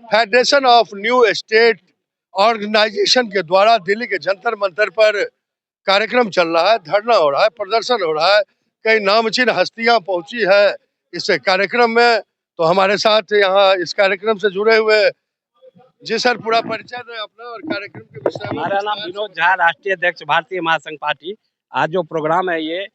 Federation of new state organisation के द्वारा दिल्ली के जंतर मंतर पर कार्यक्रम चल रहा है, धरना हो रहा है, प्रदर्शन हो रहा है। कई नामचीन हस्तियां पहुंची है इस कार्यक्रम में। तो हमारे साथ यहाँ इस कार्यक्रम से जुड़े हुए जी सर, पूरा परिचय दें अपना और कार्यक्रम के विषय में। हमारा नाम विनोद झा, राष्ट्रीय अध्यक्ष भारतीय महासंघ पार्टी। आज जो प्रोग्राम है ये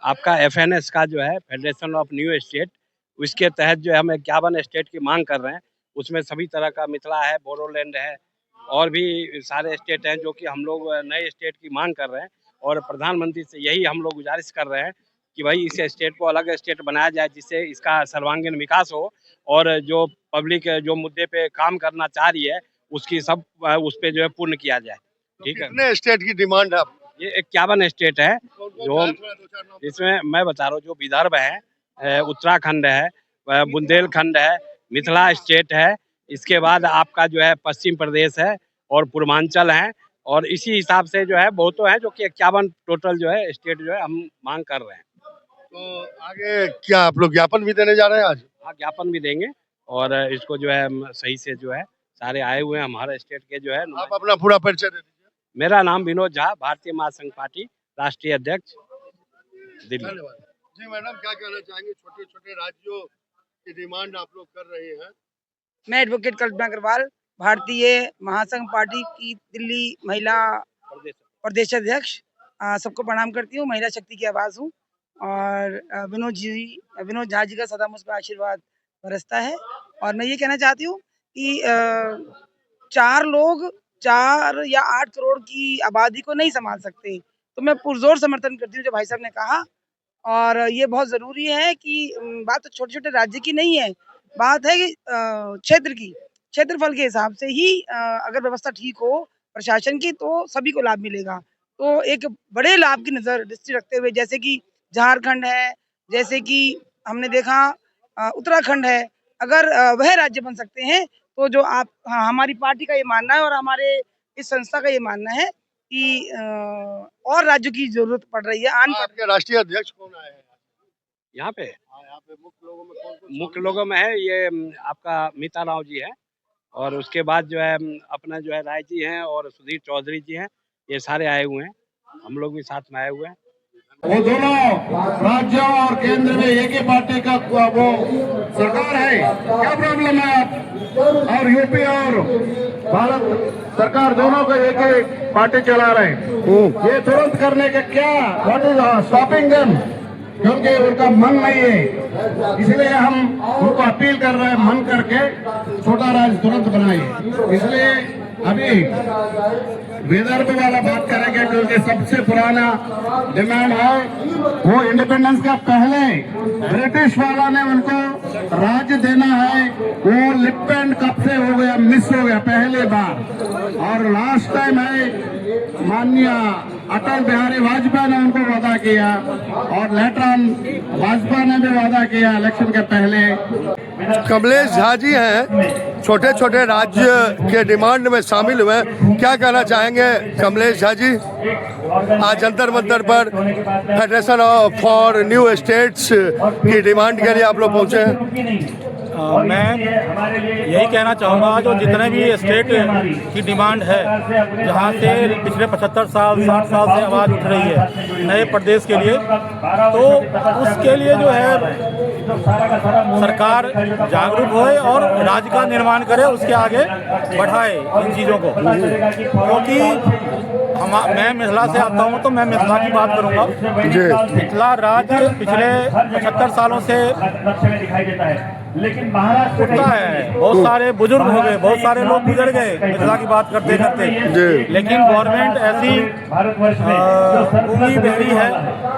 आपका FNS का जो है फेडरेशन ऑफ न्यू स्टेट, उसके तहत जो है हम 51 स्टेट की मांग कर रहे हैं। उसमें सभी तरह का मिथिला है, बोडोलैंड है और भी सारे स्टेट हैं जो कि हम लोग नए स्टेट की मांग कर रहे हैं। और प्रधानमंत्री से यही हम लोग गुजारिश कर रहे हैं कि भाई इस स्टेट को अलग स्टेट बनाया जाए जिससे इसका सर्वांगीण विकास हो और जो पब्लिक जो मुद्दे पे काम करना चाह रही है उसकी सब उस पे जो है पूर्ण किया जाए। ठीक है, कितने स्टेट की डिमांड है? ये 51 स्टेट है जो इसमें मैं बता रहा हूँ। जो विदर्भ है, उत्तराखंड है, बुंदेलखंड है, मिथिला स्टेट है, इसके बाद आपका जो है पश्चिम प्रदेश है और पूर्वांचल है। और इसी हिसाब से जो है बहुत है जो कि 51 टोटल जो है स्टेट जो है हम मांग कर रहे हैं। तो आगे क्या आप लोग ज्ञापन भी देने जा रहे हैं आज? हाँ, ज्ञापन भी देंगे और इसको जो है सही से जो है सारे आए हुए हैं हमारे स्टेट के जो है। आप अपना पूरा परिचय दे दीजिए। मेरा नाम विनोद झा, भारतीय महासंघ पार्टी राष्ट्रीय अध्यक्ष दिल्ली। जी मैडम, क्या कहना चाहेंगे? छोटे छोटे राज्यों की डिमांड आप लोग कर रहे हैं। मैं एडवोकेट कल्पना अग्रवाल, भारतीय महासंघ पार्टी की दिल्ली महिला प्रदेश अध्यक्ष, सबको प्रणाम करती हूँ। महिला शक्ति की आवाज़ हूँ और विनोद झा जी का सदा मुझ पर आशीर्वाद बरसता है। और मैं ये कहना चाहती हूँ कि 4 या 8 करोड़ की आबादी को नहीं संभाल सकते, तो मैं पुरजोर समर्थन करती हूँ जो भाई साहब ने कहा। और ये बहुत ज़रूरी है कि बात तो छोटे छोटे राज्य की नहीं है, बात है कि क्षेत्र की, क्षेत्रफल के हिसाब से ही अगर व्यवस्था ठीक हो प्रशासन की तो सभी को लाभ मिलेगा। तो एक बड़े लाभ की नज़र दृष्टि रखते हुए, जैसे कि झारखंड है, जैसे कि हमने देखा उत्तराखंड है, अगर वह राज्य बन सकते हैं तो जो हमारी पार्टी का ये मानना है और हमारे इस संस्था का ये मानना है कि और राज्यों की जरूरत पड़ रही है। आपके राष्ट्रीय अध्यक्ष कौन आए हैं यहाँ पे? यहाँ पे मुख्य लोगों में है ये आपका मीता राव जी है और उसके बाद जो है अपना जो है राय जी हैं और सुधीर चौधरी जी हैं। ये सारे आए हुए हैं, हम लोग भी साथ में आए हुए हैं। वो दोनों राज्यों और केंद्र में एक ही पार्टी का वो सरकार है, क्या प्रॉब्लम है आप? और यूपी और भारत सरकार दोनों को एक ही पार्टी चला रहे हैं। ये तुरंत करने का क्या, व्हाट इज स्टॉपिंग देम? क्योंकि उनका मन नहीं है, इसलिए हम उनको अपील कर रहे हैं मन करके छोटा राज्य तुरंत बनाइए। इसलिए अभी विदर्भ वाला बात करेंगे क्योंकि सबसे पुराना डिमांड है वो इंडिपेंडेंस का पहले ब्रिटिश वाला ने उनको राज्य देना है, वो लिप एंड कप से हो गया, मिस हो गया पहली बार। और लास्ट टाइम है माननीय अटल बिहारी वाजपेयी ने उनको वादा किया और लेटर ऑन वाजपेयी ने भी वादा किया इलेक्शन के पहले। कमलेश झा जी हैं, छोटे छोटे राज्य के डिमांड में शामिल हुए, क्या कहना चाहेंगे कमलेश झा जी? आज जंतर मंतर पर फेडरेशन फॉर न्यू स्टेट्स की डिमांड के लिए आप लोग पहुंचे हैं। मैं यही कहना चाहूँगा, जो जितने भी स्टेट की डिमांड है जहाँ से पिछले 75 साल 60 साल से आवाज़ उठ रही है नए प्रदेश के लिए, तो उसके लिए जो है सरकार जागरूक होए और राज्य का निर्माण करे, उसके आगे बढ़ाए इन चीज़ों को। क्योंकि मैं मिथिला से आता हूँ तो मैं मिथिला की बात करूँगा। मिथिला राज्य पिछले 75 सालों से उठता है, बहुत सारे बुजुर्ग हो गए, बहुत सारे लोग गुजर गए मिथिला की बात करते करते, लेकिन गवर्नमेंट ऐसी उंगली बहरी है,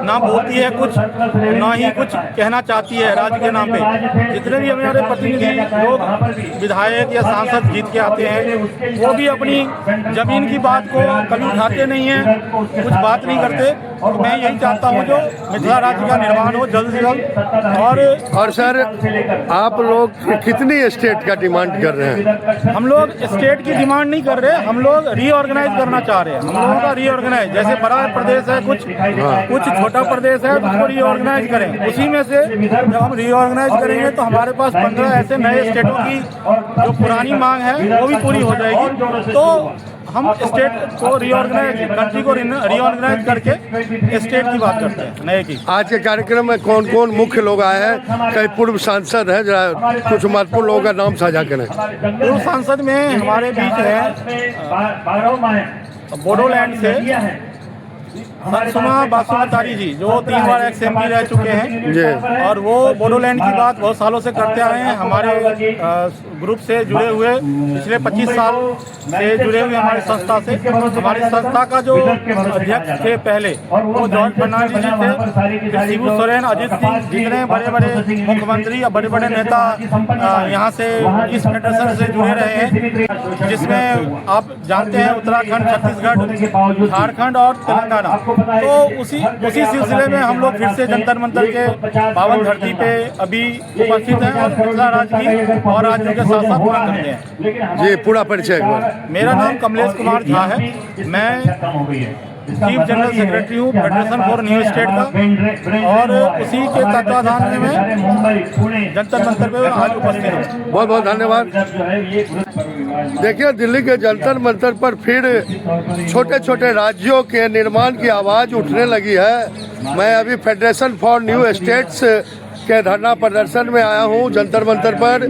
ना बोलती है कुछ, ना ही कुछ कहना चाहती है राज्य के नाम पे। जितने भी हमारे प्रतिनिधि लोग विधायक या सांसद जीत के आते हैं वो भी अपनी जमीन की बात को कभी उठाते नहीं हैं, कुछ बात नहीं करते। और मैं यही चाहता हूँ जो मिथिला राज्य का निर्माण हो जल्द से जल्द। और सर आप लोग कितनी स्टेट का डिमांड कर रहे हैं? हम लोग स्टेट की डिमांड नहीं कर रहे, हम लोग रीऑर्गेनाइज करना चाह रहे हैं। हम लोगों का रीऑर्गेनाइज, जैसे बड़ा प्रदेश है, कुछ छोटा प्रदेश है, उसको रीऑर्गेनाइज करें। उसी में से जब हम रीऑर्गेनाइज करेंगे तो हमारे पास 15 ऐसे नए स्टेटों की जो पुरानी मांग है वो भी पूरी हो जाएगी। तो हम स्टेट को रीऑर्गेनाइज, कंट्री को रीऑर्गेनाइज करके स्टेट की बात करते हैं, नए की। आज के कार्यक्रम में कौन कौन मुख्य लोग आए हैं? कई पूर्व सांसद हैं, जरा कुछ महत्वपूर्ण लोगों का नाम साझा करें। पूर्व सांसद में हमारे बीच है बोडोलैंड से सुषमा बासुमतारी जी, जो 3 बार एक्स MP रह चुके हैं, और वो बोडोलैंड की बात बहुत सालों से करते आ रहे हैं। हमारे ग्रुप से जुड़े हुए, पिछले 25 साल से जुड़े हुए हमारी संस्था से। हमारी संस्था का जो अध्यक्ष थे पहले वो जॉर्ज फर्नांडिस जी थे, शिबू सोरेन, अजित सिंह, जितने बड़े बड़े मुख्यमंत्री या बड़े बड़े नेता यहाँ से इस फेडरेशन से जुड़े रहे हैं, जिसमें आप जानते हैं उत्तराखंड, छत्तीसगढ़, झारखंड और तेलंगाना। तो उसी सिलसिले में हम लोग फिर से जंतर मंतर के पावन धरती पे अभी उपस्थित हैं और मिथिला राज्य की और राज्यों के साथ साथ बात करते हैं। जी, पूरा परिचय एक बार। मेरा नाम कमलेश कुमार झा है, मैं चीफ जनरल सेक्रेटरी हूँ फेडरेशन फॉर न्यू स्टेट का, और उसी के तत्वाधान में मैं जंतर मंतर पे आज उपस्थित हूँ। बहुत बहुत धन्यवाद। देखिए, दिल्ली के जंतर मंतर पर फिर छोटे छोटे राज्यों के निर्माण की आवाज़ उठने लगी है। मैं अभी फेडरेशन फॉर न्यू स्टेट्स के धरना प्रदर्शन में आया हूँ जंतर मंतर पर,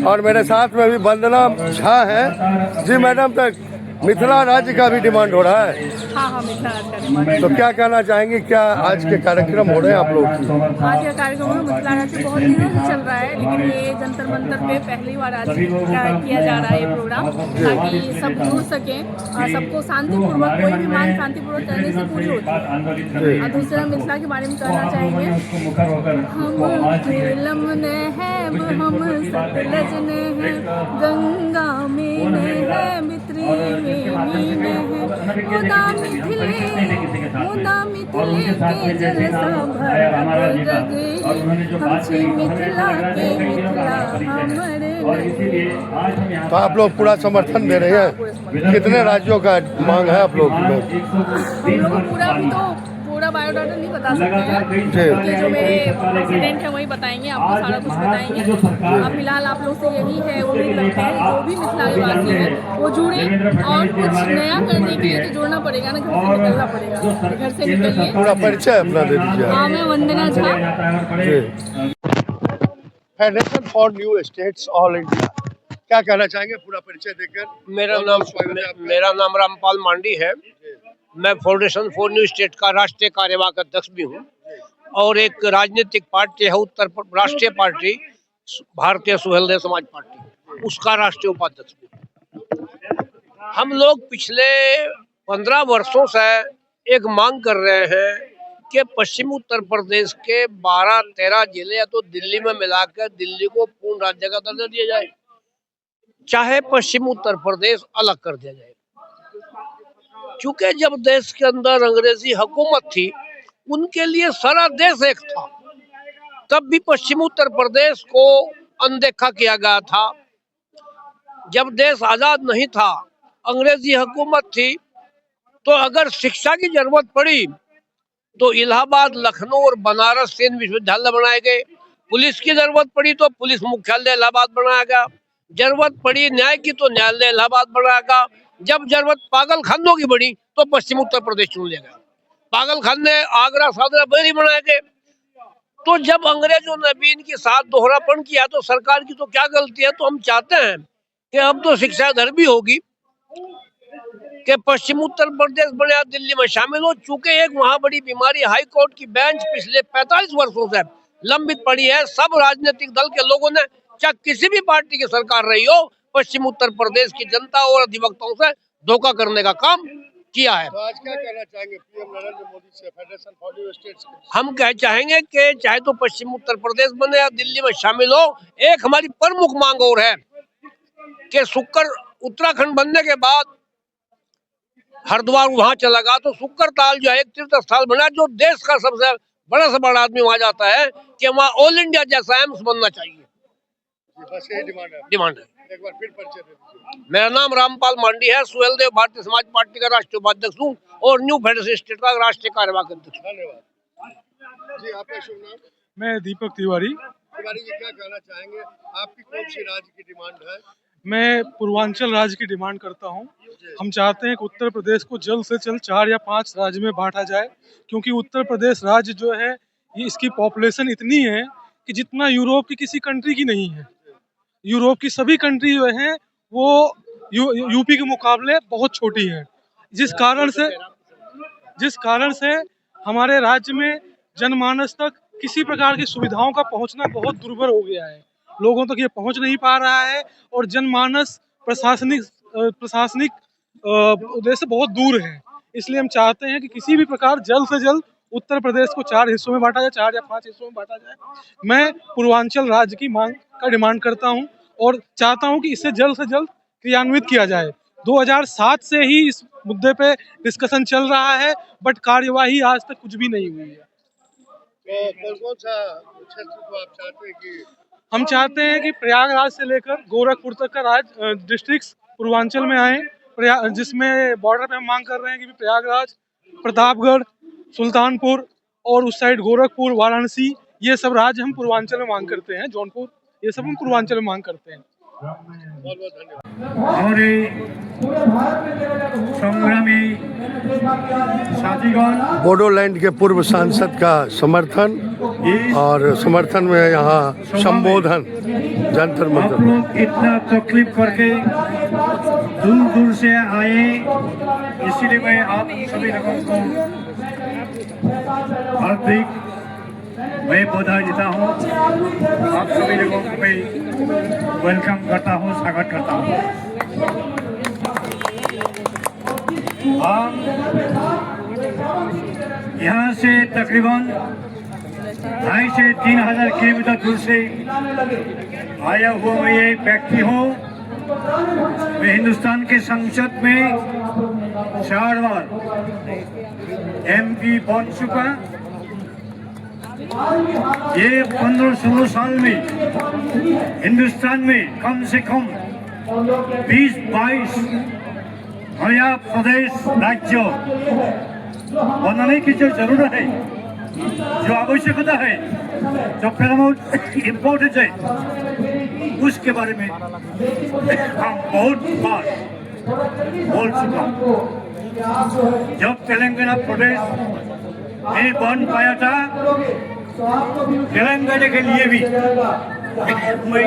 और मेरे साथ में भी वंदना झा है। जी मैडम, तक मिथिला राज्य का भी डिमांड हो रहा है? हाँ, मिथिला राज्य का डिमांड। तो क्या कहना चाहेंगे, क्या आज के कार्यक्रम हो रहे हैं आप लोग? आज का कार्यक्रम में मिथिला राज्य बहुत दिनों से चल रहा है, लेकिन ये जंतर मंतर पे पहली बार आज किया जा रहा है ये प्रोग्राम, ताकि सब जुड़ सकें और सबको शांतिपूर्वक, कोई भी मांग शांतिपूर्वक करने से पूरी होती है। और दूसरा मिथिला के बारे में कहना चाहेंगे, हम झेलम ने है, हम सतलज ने है, गंगा में ने है, मित्री में नीने है, खुदा मिथिले के जलसा भरत गगे, हमसे मिथिला के मिथिला हमरे। तो आप लोग पूरा समर्थन दे रहे हैं? कितने राज्यों का मांग है आप लोग? हम लोग पूरा भी तो पूरा बायोडाटा नहीं बता सकते हैं, क्योंकि जो मेरे प्रेसिडेंट हैं वही बताएंगे, आपको सारा कुछ बताएंगे। अब फिलहाल आप लोग से यही है, उम्मीद रखते हैं जो भी मिथिला के वासी हैं वो जुड़े, और कुछ नया करने के लिए तो जोड़ना पड़ेगा ना, घर से निकलना पड़ेगा। घर से निकलिए। पूरा परिचय अपना दे दीजिए। हाँ, मैं Vandana Jha, federation for new states all India. क्या कहना चाहेंगे पूरा परिचय देकर? मेरा नाम रामपाल मांडी है। मैं फाउंडेशन फॉर न्यू स्टेट का राष्ट्रीय कार्यवाहक अध्यक्ष भी हूँ, और एक राजनीतिक पार्टी है राष्ट्रीय पार्टी भारतीय सुहेलदेव समाज पार्टी, उसका राष्ट्रीय उपाध्यक्ष भी। हम लोग पिछले 15 वर्षों से एक मांग कर रहे हैं कि पश्चिमी उत्तर प्रदेश के 12-13 जिले या तो दिल्ली में मिलाकर दिल्ली को पूर्ण राज्य का दर्जा दिया जाए, चाहे पश्चिमी उत्तर प्रदेश अलग कर दिया जाए। क्योंकि जब देश के अंदर अंग्रेजी हुकूमत थी, उनके लिए सारा देश एक था, तब भी पश्चिमी उत्तर प्रदेश को अनदेखा किया गया था। जब देश आजाद नहीं था, अंग्रेजी हुकूमत थी, तो अगर शिक्षा की जरूरत पड़ी तो इलाहाबाद, लखनऊ और बनारस 3 विश्वविद्यालय बनाए गए। पुलिस की जरूरत पड़ी तो पुलिस मुख्यालय इलाहाबाद बनाया गया। जरूरत पड़ी न्याय की तो न्यायालय इलाहाबाद बनाया गया। जब जरूरत पागल खानों की पड़ी तो पश्चिम उत्तर प्रदेश चुन लिया गया। पागल खाने आगरा, सादरा, बरेली बनाए गए। तो जब अंग्रेजों ने भी इनके साथ दोहरापन किया तो सरकार की तो क्या गलती है। तो हम चाहते हैं कि अब तो शिक्षा इधर भी होगी कि पश्चिम उत्तर प्रदेश बने दिल्ली में शामिल हो। चूंकि एक वहाँ बड़ी बीमारी, हाई कोर्ट की बेंच पिछले 45 वर्षों से लंबित पड़ी है। सब राजनीतिक दल के लोगों ने, चाहे किसी भी पार्टी की सरकार रही हो, पश्चिम उत्तर प्रदेश की जनता और अधिवक्ताओं से धोखा करने का काम किया है। तो आज क्या कहना चाहेंगे पीएम नरेंद्र मोदी से, फेडरेशन फॉर न्यू स्टेट्स? हम कह चाहेंगे कि चाहे तो पश्चिम उत्तर प्रदेश बने या दिल्ली में शामिल हो, एक हमारी प्रमुख मांग और है कि उत्तराखंड बनने के बाद हरिद्वार वहां चला गया, तो सुक्कर ताल जो है एक तीर्थ स्थल बना, जो देश का सबसे बड़ा से बड़ा आदमी वहां जाता है, कि वहाँ ऑल इंडिया जैसा एम्स बनना चाहिए। बस यही डिमांड है। डिमांड है। एक बार फिर परिचय दे दीजिए। मेरा नाम रामपाल मांडी है, सुहेलदेव भारतीय समाज पार्टी का राष्ट्रीय उपाध्यक्ष हूँ और न्यू फेडरेशन स्टेट का राष्ट्रीय कार्यवाहक अध्यक्ष। धन्यवाद जी। आपका शुभ नाम? मैं दीपक तिवारी। तिवारी जी, क्या कहना चाहेंगे? आपकी कौन सी राज्य की डिमांड है? मैं पूर्वांचल राज्य की डिमांड करता हूं। हम चाहते हैं कि उत्तर प्रदेश को जल्द से जल्द 4 या 5 राज्य में बांटा जाए, क्योंकि उत्तर प्रदेश राज्य जो है ये इसकी पॉपुलेशन इतनी है कि जितना यूरोप की किसी कंट्री की नहीं है। यूरोप की सभी कंट्री जो हैं वो यूपी के मुकाबले बहुत छोटी हैं, जिस कारण से हमारे राज्य में जनमानस तक किसी प्रकार की सुविधाओं का पहुंचना बहुत दुर्भर हो गया है। लोगों तक ये पहुंच नहीं पा रहा है और जनमानस प्रशासनिक उद्देश्य से बहुत दूर है। इसलिए हम चाहते हैं कि किसी भी प्रकार जल्द से जल्द उत्तर प्रदेश को 4 हिस्सों में बांटा जाए, 4 या 5 हिस्सों में बांटा जाए। मैं पूर्वांचल राज्य की मांग का डिमांड करता हूं और चाहता हूं कि इसे जल्द से जल्द क्रियान्वित किया जाए। 2007 से ही इस मुद्दे पे डिस्कशन चल रहा है, बट कार्यवाही आज तक कुछ भी नहीं हुई है। तो कौन सा क्षेत्र को आप चाहते हैं कि? हम चाहते हैं कि प्रयागराज से लेकर गोरखपुर तक का डिस्ट्रिक्ट पूर्वांचल में आए, जिसमें बॉर्डर पे हम मांग कर रहे हैं कि प्रयागराज, प्रतापगढ़, सुल्तानपुर और उस साइड गोरखपुर, वाराणसी, ये सब राज्य हम पूर्वांचल में मांग करते हैं। जौनपुर, ये सब हम पूर्वांचल में मांग करते हैं। बहुत बहुत धन्यवाद। हमारे संग्रामी साथीगण, बोडोलैंड के पूर्व सांसद का समर्थन और समर्थन में यहाँ संबोधन जंतर आप मंतर। लोग इतना तकलीफ करके दूर दूर से आए, इसीलिए मैं आप सभी लोगों को हार्दिक मैं बधाई देता हूँ। आप सभी लोगों को मैं वेलकम करता हूँ, स्वागत करता हूँ। हम यहाँ से तकरीबन 2,500 से 3,000 किलोमीटर दूर से आया हुआ ये व्यक्ति हूँ। मैं हिंदुस्तान के संसद में 4 बार MP बन चुका। ये 15-16 साल में हिंदुस्तान में कम से कम 20-22 नया प्रदेश राज्य बनाने की जो जरूरत है, जो आवश्यकता है, जो पैरामाउंट इम्पोर्टेंट है, उसके बारे में हम बहुत बार बोल चुका। जब तेलंगाना प्रदेश नहीं बन पाया था, तेलंगाना के लिए भी मैं